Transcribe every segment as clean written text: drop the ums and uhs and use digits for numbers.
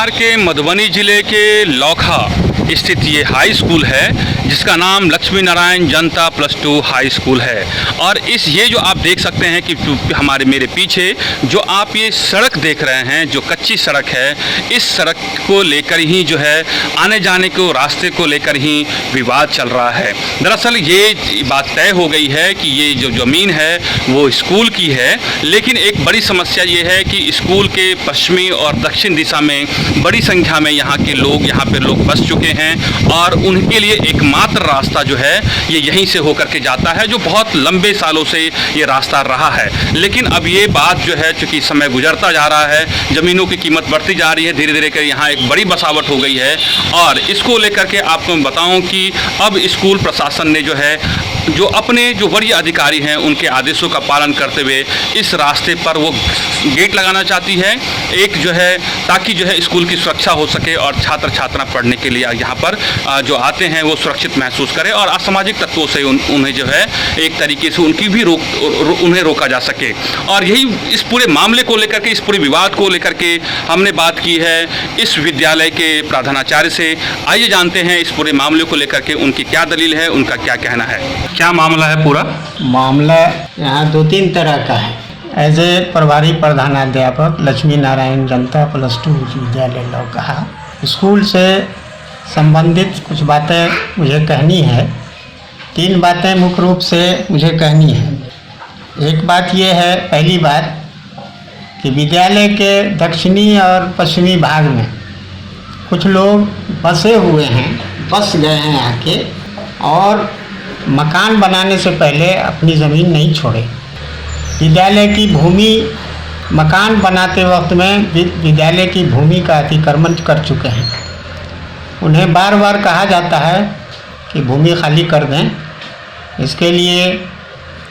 बिहार के मधुबनी ज़िले के लौखा स्थित ये हाई स्कूल है जिसका नाम लक्ष्मी नारायण जनता +2 हाई स्कूल है। और ये जो आप देख सकते हैं कि मेरे पीछे जो आप ये सड़क देख रहे हैं, जो कच्ची सड़क है, इस सड़क को लेकर ही जो है आने जाने को रास्ते को लेकर ही विवाद चल रहा है। दरअसल ये बात तय हो गई है कि ये जो ज़मीन है वो स्कूल की है, लेकिन एक बड़ी समस्या ये है कि स्कूल के पश्चिमी और दक्षिण दिशा में बड़ी संख्या में यहाँ पे लोग बस चुके हैं और उनके लिए एकमात्र रास्ता जो है ये यहीं से होकर के जाता है, जो बहुत लंबे सालों से ये रास्ता रहा है। लेकिन अब ये बात जो है, चूँकि समय गुजरता जा रहा है, ज़मीनों की कीमत बढ़ती जा रही है, धीरे धीरे कर यहाँ एक बड़ी बसावट हो गई है। और इसको लेकर के आपको मैं बताऊँ कि अब स्कूल प्रशासन ने जो है जो वरीय अधिकारी हैं उनके आदेशों का पालन करते हुए इस रास्ते पर वो गेट लगाना चाहती है, एक जो है ताकि जो है स्कूल की सुरक्षा हो सके और छात्र छात्रा पढ़ने के लिए यहाँ पर जो आते हैं वो सुरक्षित महसूस करें और असामाजिक तत्वों से उन्हें जो है एक तरीके से उनकी भी उन्हें रोका जा सके। और यही इस पूरे मामले को लेकर के, इस पूरे विवाद को लेकर के हमने बात की है इस विद्यालय के प्रधानाचार्य से। आइए जानते हैं इस पूरे मामले को लेकर के उनकी क्या दलील है, उनका क्या कहना है। क्या मामला है पूरा? मामला यहाँ 2-3 तरह का है। एज ए प्रभारी प्रधानाध्यापक लक्ष्मी नारायण जनता +2 विद्यालय लौखा स्कूल से संबंधित कुछ बातें मुझे कहनी है। 3 बातें मुख्य रूप से मुझे कहनी है। एक बात यह है, पहली बात कि विद्यालय के दक्षिणी और पश्चिमी भाग में कुछ लोग बसे हुए हैं, बस गए हैं आके, और मकान बनाने से पहले अपनी ज़मीन नहीं छोड़े। विद्यालय की भूमि मकान बनाते वक्त में विद्यालय की भूमि का अतिक्रमण कर चुके हैं। उन्हें बार बार कहा जाता है कि भूमि खाली कर दें। इसके लिए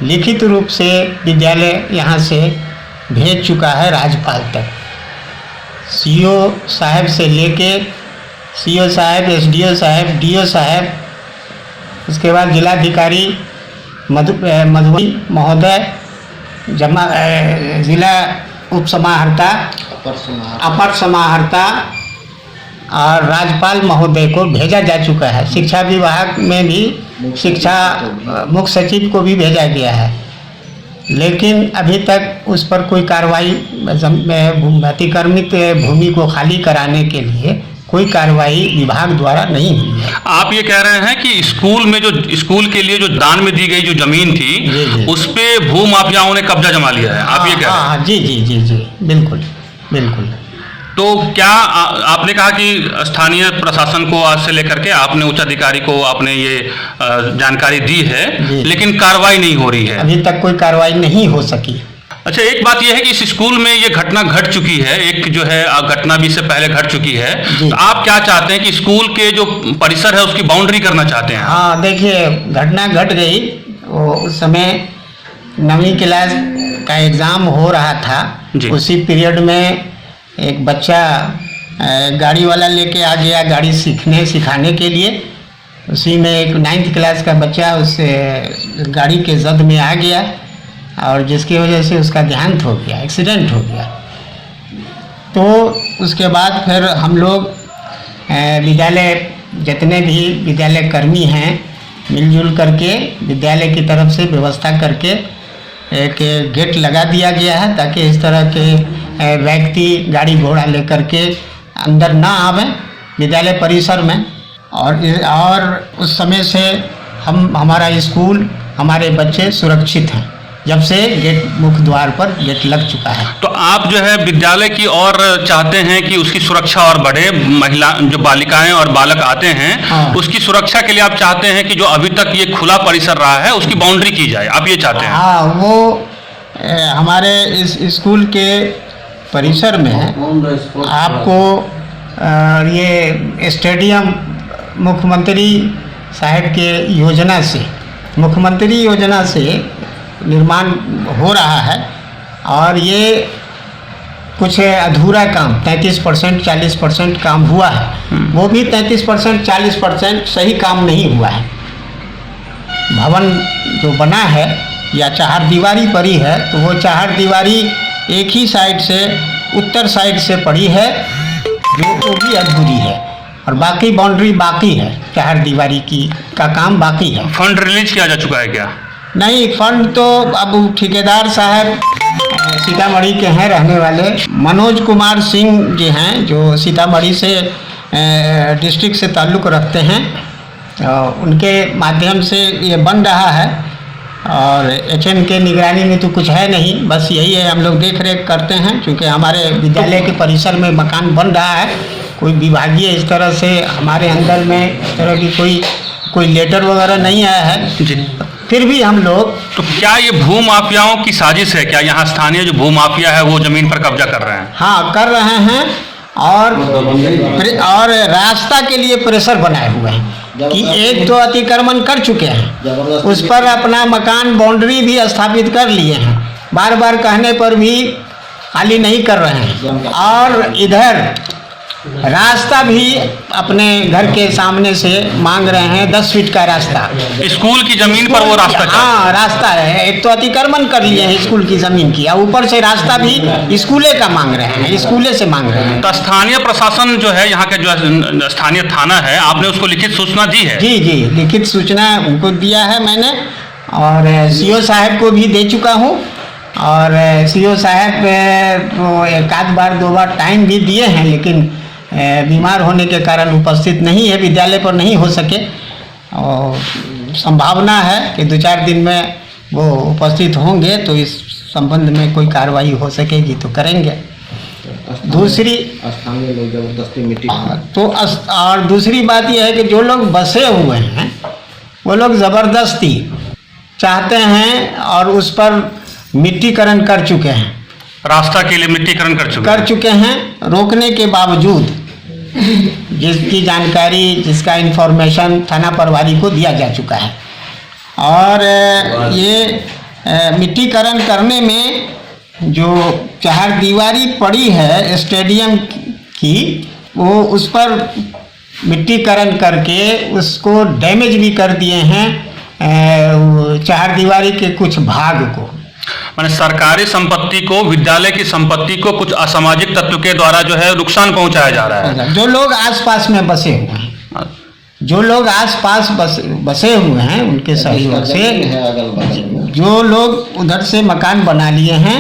लिखित रूप से विद्यालय यहाँ से भेज चुका है राज्यपाल तक। सीओ साहब से लेके सीओ साहब, एसडीओ साहब, डीओ साहब, उसके बाद जिलाधिकारी मधुबनी महोदय, जिला उप समाहर्ता, अपर समाहर्ता और राज्यपाल महोदय को भेजा जा चुका है। शिक्षा विभाग में भी मुख्य सचिव को भी भेजा गया है, लेकिन अभी तक उस पर कोई कार्रवाई, अतिक्रमित भूमि को खाली कराने के लिए कोई कार्रवाई विभाग द्वारा नहीं हुई है। आप ये कह रहे हैं कि स्कूल के लिए जो दान में दी गई जो जमीन थी, जी। उस पे भू माफियाओं ने कब्जा जमा लिया है, आप ये कह रहे हैं? जी, बिल्कुल बिल्कुल। तो क्या आपने कहा कि स्थानीय प्रशासन को आज से लेकर के आपने उच्च अधिकारी को आपने ये जानकारी दी है, लेकिन कार्रवाई नहीं हो रही है? अभी तक कोई कार्रवाई नहीं हो सकी। अच्छा, एक बात यह है कि इस स्कूल में ये घटना घट चुकी है, एक जो है घटना भी इससे पहले घट चुकी है, तो आप क्या चाहते हैं कि स्कूल के जो परिसर है उसकी बाउंड्री करना चाहते हैं? हाँ, देखिए, घटना घट गई। उस समय 9वीं क्लास का एग्ज़ाम हो रहा था। उसी पीरियड में एक बच्चा गाड़ी वाला लेके आ गया गाड़ी सिखाने के लिए। उसी में एक 9th क्लास का बच्चा उस गाड़ी के जद में आ गया और जिसकी वजह से उसका देहांत हो गया, एक्सीडेंट हो गया। तो उसके बाद फिर हम लोग विद्यालय, जितने भी विद्यालय कर्मी हैं, मिलजुल करके विद्यालय की तरफ से व्यवस्था करके एक गेट लगा दिया गया है, ताकि इस तरह के व्यक्ति गाड़ी घोड़ा लेकर के अंदर ना आवे विद्यालय परिसर में। और उस समय से हमारा स्कूल, हमारे बच्चे सुरक्षित हैं, जब से गेट मुख्य द्वार पर गेट लग चुका है। तो आप जो है विद्यालय की और चाहते हैं कि उसकी सुरक्षा और बढ़े, महिला जो बालिकाएं और बालक आते हैं, हाँ, उसकी सुरक्षा के लिए आप चाहते हैं कि जो अभी तक ये खुला परिसर रहा है उसकी बाउंड्री की जाए, आप ये चाहते हैं? हाँ, वो हमारे इस स्कूल के परिसर में आपको ये स्टेडियम मुख्यमंत्री साहब के मुख्यमंत्री योजना से निर्माण हो रहा है। और ये कुछ अधूरा काम 33% 40% काम हुआ है। वो भी 33% 40% सही काम नहीं हुआ है। भवन जो बना है या चारदीवारी पड़ी है, तो वो चारदीवारी एक ही साइड से, उत्तर साइड से पड़ी है जो वो भी अधूरी है, और बाकी बाउंड्री बाकी है, 4 दीवारी की का काम बाकी है। फंड रिलीज किया जा चुका है क्या? नहीं, फंड तो अब ठेकेदार साहब सीतामढ़ी के हैं रहने वाले, मनोज कुमार सिंह जी हैं, जो सीतामढ़ी से डिस्ट्रिक्ट से ताल्लुक़ रखते हैं, उनके माध्यम से ये बन रहा है। और एचएम के निगरानी में तो कुछ है नहीं, बस यही है, हम लोग देख रेख करते हैं। क्योंकि हमारे विद्यालय के परिसर में मकान बन रहा है, कोई विभागीय इस तरह से हमारे अंदर में इस तरह की कोई लेटर वगैरह नहीं आया है जी। फिर भी हम लोग। तो क्या ये भू माफियाओं की साजिश है? क्या यहाँ स्थानीय जो भू माफिया है वो जमीन पर कब्जा कर रहे हैं? हाँ, कर रहे हैं, और रास्ता के लिए प्रेशर बनाए हुए हैं कि एक तो अतिक्रमण कर चुके हैं, उस पर अपना मकान बाउंड्री भी स्थापित कर लिए हैं, बार बार कहने पर भी खाली नहीं कर रहे हैं। और इधर रास्ता भी अपने घर के सामने से मांग रहे हैं, 10 फीट का रास्ता। स्कूल की जमीन पर वो रास्ता? हाँ, रास्ता है। एक तो अतिक्रमण कर लिए हैं स्कूल की जमीन की, और ऊपर से रास्ता भी स्कूले का मांग रहे हैं, स्कूले से मांग रहे हैं। तो स्थानीय प्रशासन जो है, यहाँ के जो स्थानीय थाना है, आपने उसको लिखित सूचना दी है? जी, लिखित सूचना उनको दिया है मैंने, और सीओ साहब को भी दे चुका हूँ। और सीओ साहब तो 1 बार 2 बार टाइम भी दिए हैं, लेकिन बीमार होने के कारण उपस्थित नहीं है, विद्यालय पर नहीं हो सके। और संभावना है कि 2-4 दिन में वो उपस्थित होंगे, तो इस संबंध में कोई कार्रवाई हो सकेगी तो करेंगे। दूसरी स्थानीय लोग जबरदस्ती मिट्टी तो और दूसरी बात यह है कि जो लोग बसे हुए हैं वो लोग ज़बरदस्ती चाहते हैं, और उस पर मिट्टीकरण कर चुके हैं, रास्ता के लिए मिट्टीकरण कर चुके हैं, रोकने के बावजूद। जिसकी जानकारी, जिसका इन्फॉर्मेशन थाना प्रभारी को दिया जा चुका है। और ये मिट्टीकरण करने में जो 4 दीवारी पड़ी है स्टेडियम की, वो उस पर मिट्टीकरण करके उसको डैमेज भी कर दिए हैं, 4 दीवारी के कुछ भाग को। माने सरकारी संपत्ति को, विद्यालय की संपत्ति को कुछ असामाजिक तत्व के द्वारा जो है नुकसान पहुंचाया जा रहा है। जो लोग आसपास में बसे हुए हैं, जो लोग आसपास बसे हुए हैं, उनके सहयोग से जो लोग उधर से मकान बना लिए हैं,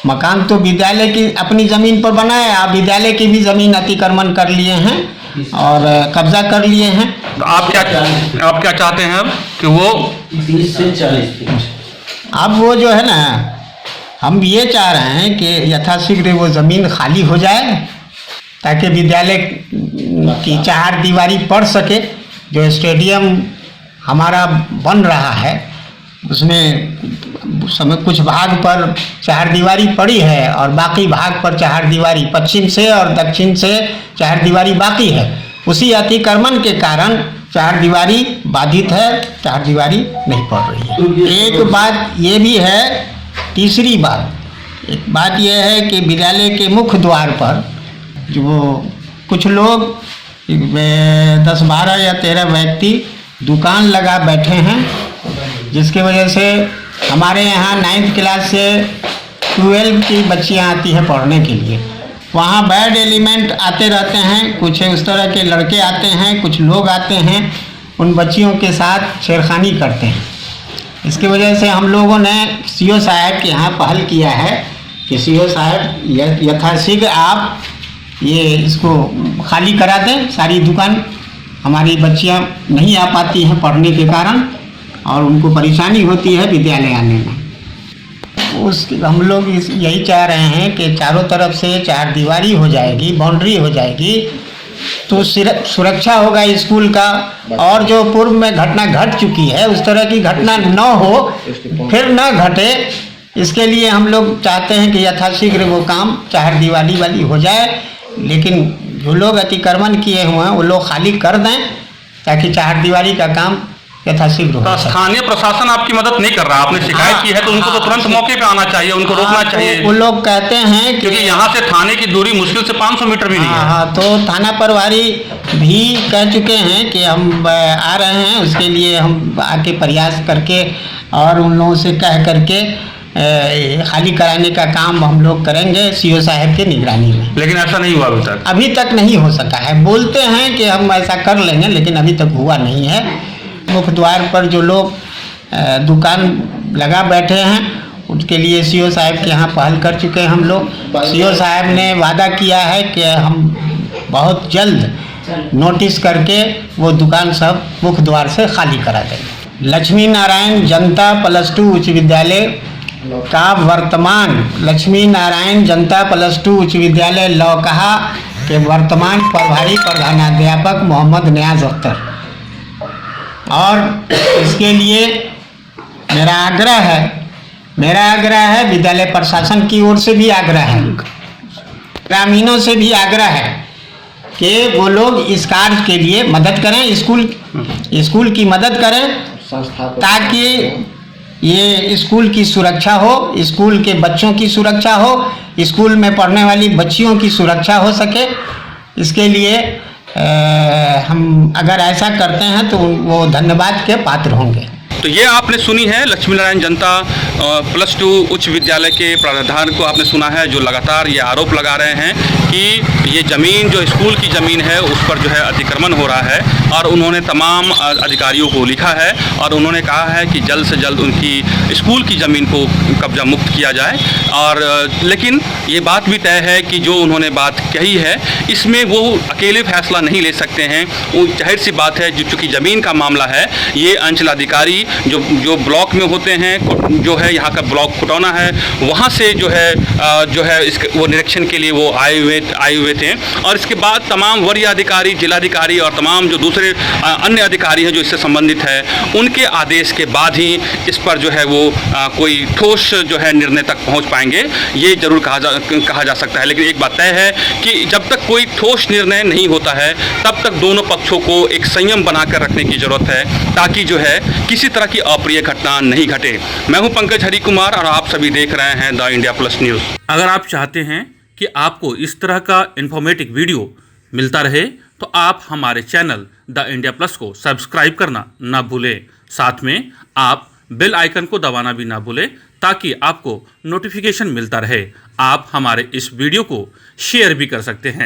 मकान तो विद्यालय की अपनी ज़मीन पर बनाए, आप विद्यालय की भी ज़मीन अतिक्रमण कर लिए हैं और कब्जा कर लिए हैं। तो आप क्या चाहते हैं अब कि वो 30 से 40 फीट? अब वो जो है ना, हम ये चाह रहे हैं कि यथाशीघ्र वो ज़मीन खाली हो जाए, ताकि विद्यालय की 4 दीवारी पड़ सके। जो स्टेडियम हमारा बन रहा है, उसमें समय कुछ भाग पर 4 दीवारी पड़ी है, और बाकी भाग पर 4 दीवारी पश्चिम से और दक्षिण से 4 दीवारी बाकी है। उसी अतिक्रमण के कारण 4 दीवारी बाधित है, 4 दीवारी नहीं पड़ रही है। एक बात ये भी है, तीसरी बात, एक बात यह है कि विद्यालय के मुख्य द्वार पर जो कुछ लोग 10-12 या 13 व्यक्ति दुकान लगा बैठे हैं, जिसके वजह से हमारे यहाँ 9th क्लास से 12 की बच्चियाँ आती हैं पढ़ने के लिए। वहाँ बैड एलिमेंट आते रहते हैं, कुछ उस तरह के लड़के आते हैं, कुछ लोग आते हैं, उन बच्चियों के साथ छेड़खानी करते हैं। इसकी वजह से हम लोगों ने सीओ साहब के यहाँ पहल किया है कि सीओ साहब यथाशीघ्र आप ये इसको खाली करा दें। सारी दुकान, हमारी बच्चियाँ नहीं आ पाती हैं पढ़ने के कारण, और उनको परेशानी होती है विद्यालय आने में। हम लोग यही चाह रहे हैं कि चारों तरफ से 4 दीवारी हो जाएगी, बाउंड्री हो जाएगी, तो सुरक्षा होगा स्कूल का। और जो पूर्व में घटना घट चुकी है, उस तरह की घटना न हो, फिर न घटे, इसके लिए हम लोग चाहते हैं कि यथाशीघ्र वो काम 4 दीवारी वाली हो जाए। लेकिन जो लोग अतिक्रमण किए हुए हैं वो लोग खाली कर दें, ताकि 4 दीवारी का काम यथाशीघ्र हो। स्थानीय प्रशासन आपकी मदद नहीं कर रहा, आपने शिकायत की है तो उनको तो तुरंत मौके पे आना चाहिए, उनको रोकना चाहिए। वो लोग कहते हैं क्योंकि यहाँ से थाने की दूरी मुश्किल से 500 मीटर भी नहीं है। हाँ, तो थाना प्रभारी भी कह चुके हैं कि हम आ रहे हैं, उसके लिए हम आके प्रयास करके और उन लोगों से कह करके खाली कराने का काम हम लोग करेंगे सीओ साहब की निगरानी में। लेकिन ऐसा नहीं हुआ अभी तक। अभी तक नहीं हो सका है, बोलते हैं कि हम ऐसा कर लेंगे, लेकिन अभी तक हुआ नहीं है। मुख्य द्वार पर जो लोग दुकान लगा बैठे हैं उनके लिए सीओ साहब के यहाँ पहल कर चुके हैं हम लोग। सीओ साहब ने वादा किया है कि हम बहुत जल्द नोटिस करके वो दुकान सब मुख्य द्वार से खाली करा देंगे। लक्ष्मी नारायण जनता +2 उच्च विद्यालय का वर्तमान लक्ष्मी नारायण जनता +2 उच्च विद्यालय लौकहा के वर्तमान प्रभारी प्रधानाध्यापक मोहम्मद नियाज अख्तर, और इसके लिए मेरा आग्रह है विद्यालय प्रशासन की ओर से भी आग्रह है, ग्रामीणों से भी आग्रह है कि वो लोग इस कार्य के लिए मदद करें, स्कूल की मदद करें, ताकि ये स्कूल की सुरक्षा हो, स्कूल के बच्चों की सुरक्षा हो, स्कूल में पढ़ने वाली बच्चियों की सुरक्षा हो सके। इसके लिए हम अगर ऐसा करते हैं तो वो धन्यवाद के पात्र होंगे। तो ये आपने सुनी है लक्ष्मी नारायण जनता +2 उच्च विद्यालय के प्राधिकार को आपने सुना है, जो लगातार ये आरोप लगा रहे हैं कि ये ज़मीन जो स्कूल की ज़मीन है उस पर जो है अतिक्रमण हो रहा है, और उन्होंने तमाम अधिकारियों को लिखा है और उन्होंने कहा है कि जल्द से जल्द उनकी स्कूल की ज़मीन को कब्जा मुक्त किया जाए। और लेकिन ये बात भी तय है कि जो उन्होंने बात कही है इसमें वो अकेले फैसला नहीं ले सकते हैं। वो जाहिर सी बात है, चूँकि ज़मीन का मामला है, ये अंचलाधिकारी जो ब्लॉक में होते हैं, जो है यहाँ का ब्लॉक खुटौना है, वहाँ से जो है इसके वो निरीक्षण के लिए वो आए हुए थे। और इसके बाद तमाम वरीय अधिकारी, जिलाधिकारी और तमाम जो दूसरे अन्य अधिकारी हैं जो इससे संबंधित है, उनके आदेश के बाद ही इस पर जो है वो कोई ठोस जो है निर्णय तक पहुँच पाएंगे, ये जरूर कहा जा सकता है। लेकिन एक बात तय है कि जब तक कोई ठोस निर्णय नहीं होता है तब तक दोनों पक्षों को एक संयम बनाकर रखने की जरूरत है, ताकि जो है किसी तरह की अप्रिय घटना नहीं घटे। मैं हूं पंकज हरि कुमार और आप सभी देख रहे हैं द इंडिया प्लस न्यूज़। अगर आप चाहते हैं कि आपको इस तरह का इन्फॉर्मेटिव वीडियो मिलता रहे तो आप हमारे चैनल द इंडिया प्लस को सब्सक्राइब करना ना भूलें। साथ में आप बेल आइकन को दबाना भी ना भूलें, ताकि आपको नोटिफिकेशन मिलता रहे। आप हमारे इस वीडियो को शेयर भी कर सकते हैं।